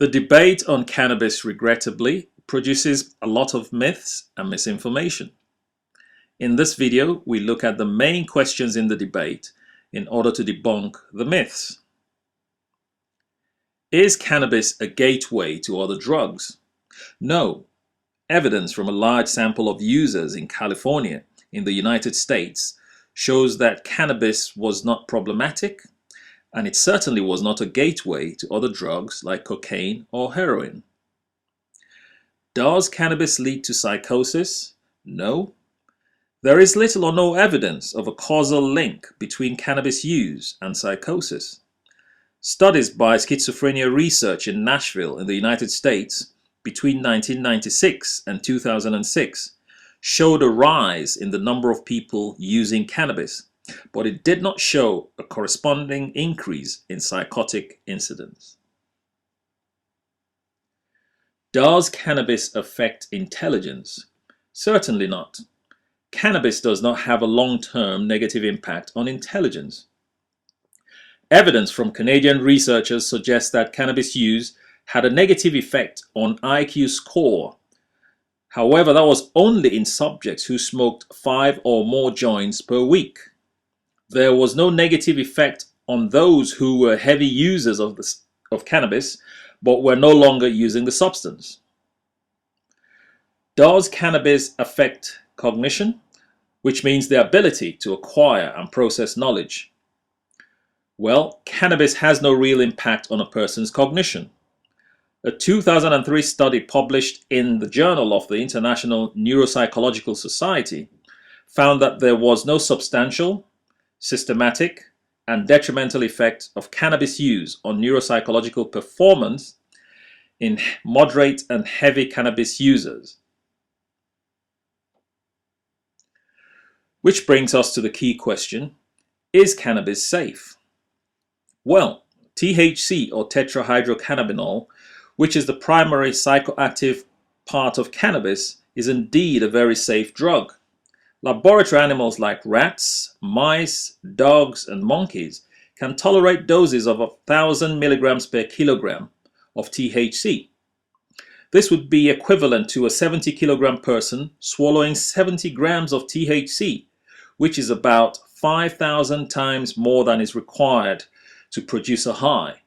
The debate on cannabis, regrettably, produces a lot of myths and misinformation. In this video, we look at the main questions in the debate in order to debunk the myths. Is cannabis a gateway to other drugs? No. Evidence from a large sample of users in California, in the United States, shows that cannabis was not problematic, and it certainly was not a gateway to other drugs like cocaine or heroin. Does cannabis lead to psychosis? No. There is little or no evidence of a causal link between cannabis use and psychosis. Studies by schizophrenia research in Nashville in the United States between 1996 and 2006 showed a rise in the number of people using cannabis, but it did not show a corresponding increase in psychotic incidents. Does cannabis affect intelligence? Certainly not. Cannabis does not have a long-term negative impact on intelligence. Evidence from Canadian researchers suggests that cannabis use had a negative effect on IQ score. However, that was only in subjects who smoked 5 or more joints per week. There was no negative effect on those who were heavy users of cannabis but were no longer using the substance. Does cannabis affect cognition, which means the ability to acquire and process knowledge? Well, cannabis has no real impact on a person's cognition. A 2003 study published in the Journal of the International Neuropsychological Society found that there was no substantial, systematic, and detrimental effect of cannabis use on neuropsychological performance in moderate and heavy cannabis users. Which brings us to the key question: is cannabis safe? Well, THC, or tetrahydrocannabinol, which is the primary psychoactive part of cannabis, is indeed a very safe drug. Laboratory animals like rats, mice, dogs, and monkeys can tolerate doses of 1,000 milligrams per kilogram of THC. This would be equivalent to a 70-kilogram person swallowing 70 grams of THC, which is about 5,000 times more than is required to produce a high.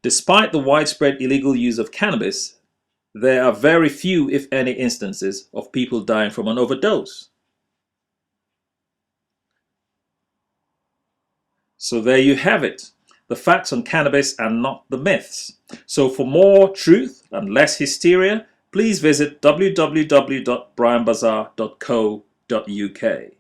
Despite the widespread illegal use of cannabis, there are very few, if any, instances of people dying from an overdose. So there you have it, the facts on cannabis and not the myths. So for more truth and less hysteria, please visit www.brianbazaar.co.uk.